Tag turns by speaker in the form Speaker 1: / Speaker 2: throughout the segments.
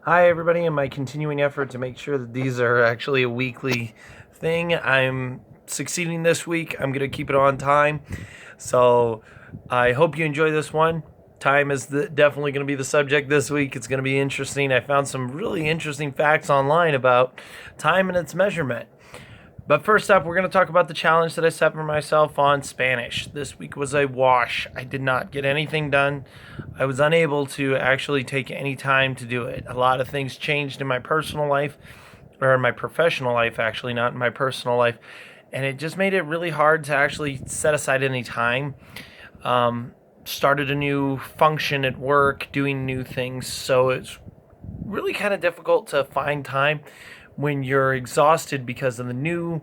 Speaker 1: Hi, everybody. In my continuing effort to make sure that these are actually a weekly thing, I'm succeeding this week. I'm going to keep it on time. So I hope you enjoy this one. Time is definitely going to be the subject this week. It's going to be interesting. I found some really interesting facts online about time and its measurement. But first up, we're going to talk about the challenge that I set for myself on Spanish. This week was a wash. I did not get anything done. I was unable to actually take any time to do it. A lot of things changed in my personal life, or in my professional life, actually, not in my personal life. And it just made it really hard to actually set aside any time. Started a new function at work, doing new things. So it's really kind of difficult to find time when you're exhausted because of the new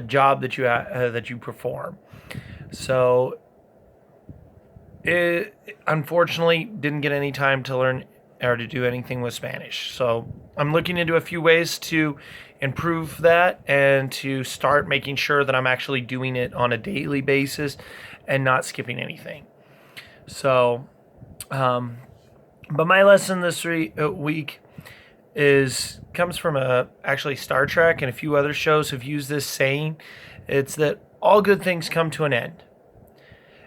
Speaker 1: job that you perform. So it unfortunately didn't get any time to learn or to do anything with Spanish. So I'm looking into a few ways to improve that and to start making sure that I'm actually doing it on a daily basis and not skipping anything. So, but my lesson this week comes from actually Star Trek, and a few other shows have used this saying. It's that all good things come to an end.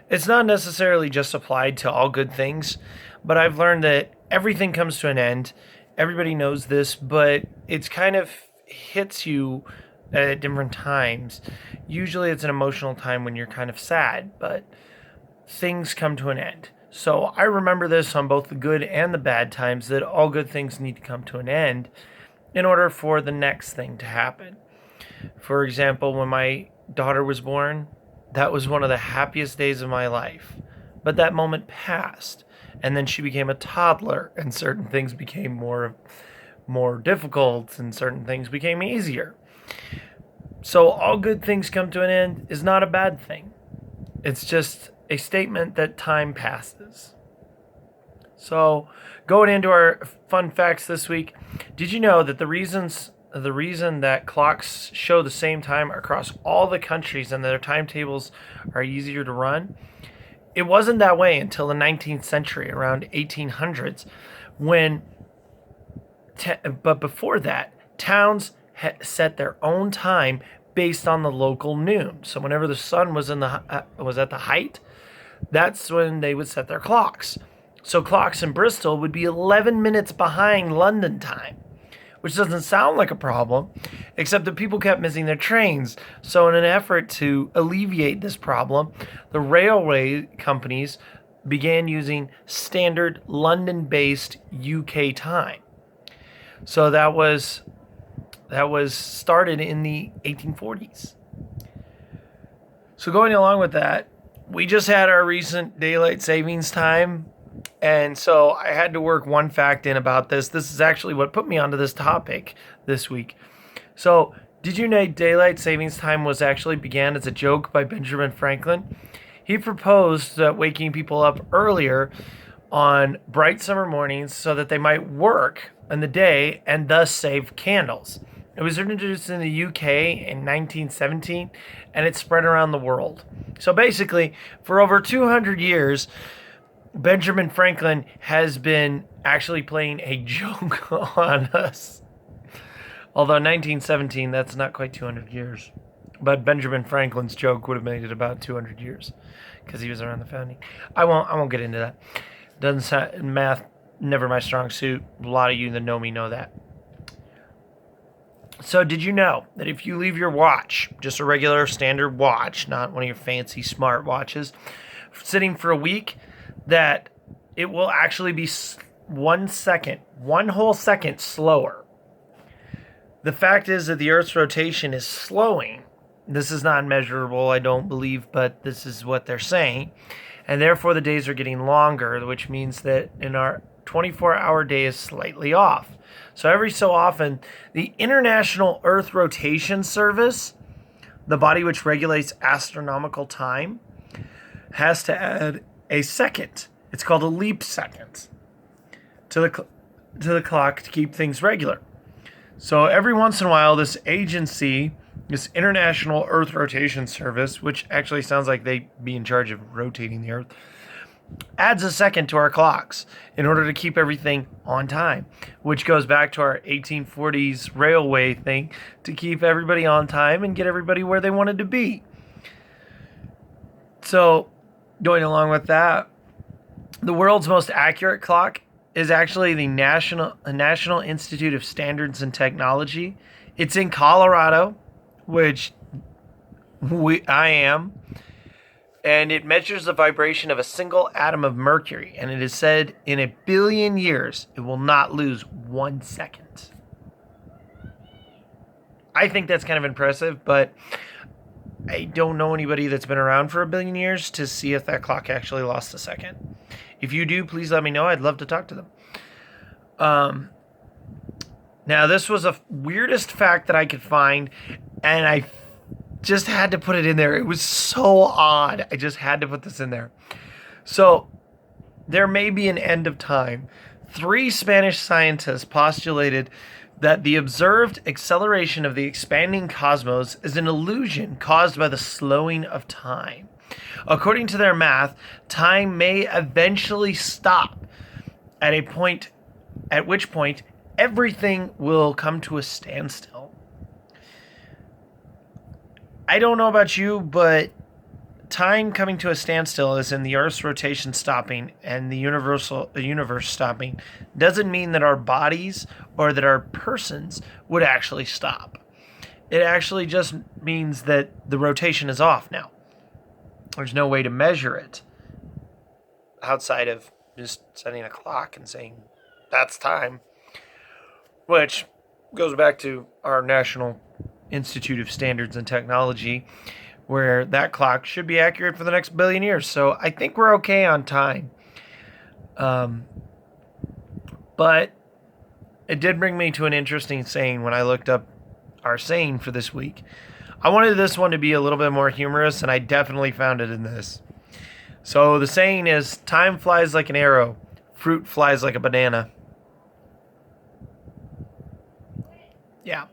Speaker 1: It's not necessarily just applied to all good things, but I've learned that everything comes to an end. Everybody knows this, but it's kind of hits you at different times. Usually it's an emotional time when you're kind of sad, but things come to an end. So I remember this on both the good and the bad times, that all good things need to come to an end in order for the next thing to happen. For example, when my daughter was born, that was one of the happiest days of my life. But that moment passed, and then she became a toddler, and certain things became more difficult, and certain things became easier. So all good things come to an end is not a bad thing. It's just a statement that time passes. So, going into our fun facts this week, did you know that the reason that clocks show the same time across all the countries and their timetables are easier to run? It wasn't that way until the 19th century, around 1800s, but before that, towns set their own time based on the local noon. So whenever the sun was at the height, that's when they would set their clocks. So clocks in Bristol would be 11 minutes behind London time, which doesn't sound like a problem, except that people kept missing their trains. So in an effort to alleviate this problem, the railway companies began using standard London-based UK time. So that was started in the 1840s. So going along with that, we just had our recent daylight savings time, and so I had to work one fact in about this. This is actually what put me onto this topic this week. So, did you know daylight savings time began as a joke by Benjamin Franklin? He proposed waking people up earlier on bright summer mornings so that they might work in the day and thus save candles. It was introduced in the UK in 1917, and it spread around the world. So basically, for over 200 years, Benjamin Franklin has been actually playing a joke on us. Although 1917, that's not quite 200 years. But Benjamin Franklin's joke would have made it about 200 years, because he was around the founding. I won't get into that. Doesn't sound, math, never my strong suit. A lot of you that know me know that. So did you know that if you leave your watch, just a regular standard watch, not one of your fancy smart watches, sitting for a week, that it will actually be 1 second, one whole second slower? The fact is that the Earth's rotation is slowing. This is not measurable, I don't believe, but this is what they're saying. And therefore the days are getting longer, which means that in our 24-hour day is slightly off. So every so often, the International Earth Rotation Service, the body which regulates astronomical time, has to add a second. It's called a leap second to the clock to keep things regular. So every once in a while, this agency, this International Earth Rotation Service, which actually sounds like they be in charge of rotating the Earth, adds a second to our clocks in order to keep everything on time, which goes back to our 1840s railway thing to keep everybody on time and get everybody where they wanted to be. So, going along with that, the world's most accurate clock is actually the National Institute of Standards and Technology. It's in Colorado, which I am. And it measures the vibration of a single atom of mercury. And it is said in 1 billion years, it will not lose 1 second. I think that's kind of impressive, but I don't know anybody that's been around for 1 billion years to see if that clock actually lost a second. If you do, please let me know. I'd love to talk to them. Now, this was the weirdest fact that I could find, and I just had to put it in there. It was so odd. I just had to put this in there. So, there may be an end of time. 3 Spanish scientists postulated that the observed acceleration of the expanding cosmos is an illusion caused by the slowing of time. According to their math, time may eventually stop at which point everything will come to a standstill. I don't know about you, but time coming to a standstill, as in the Earth's rotation stopping and the universe stopping, doesn't mean that our bodies or that our persons would actually stop. It actually just means that the rotation is off now. There's no way to measure it outside of just setting a clock and saying, that's time. Which goes back to our National Institute of Standards and Technology, where that clock should be accurate for the next 1 billion years. So I think we're okay on time. But it did bring me to an interesting saying when I looked up our saying for this week. I wanted this one to be a little bit more humorous, and I definitely found it in this. So the saying is, time flies like an arrow, fruit flies like a banana. Yeah.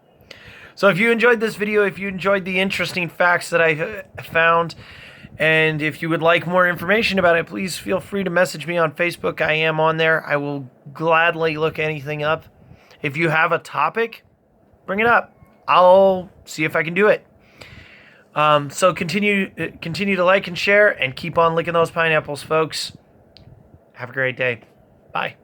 Speaker 1: So if you enjoyed this video, if you enjoyed the interesting facts that I found, and if you would like more information about it, please feel free to message me on Facebook. I am on there. I will gladly look anything up. If you have a topic, bring it up. I'll see if I can do it. So continue to like and share, and keep on licking those pineapples, folks. Have a great day. Bye.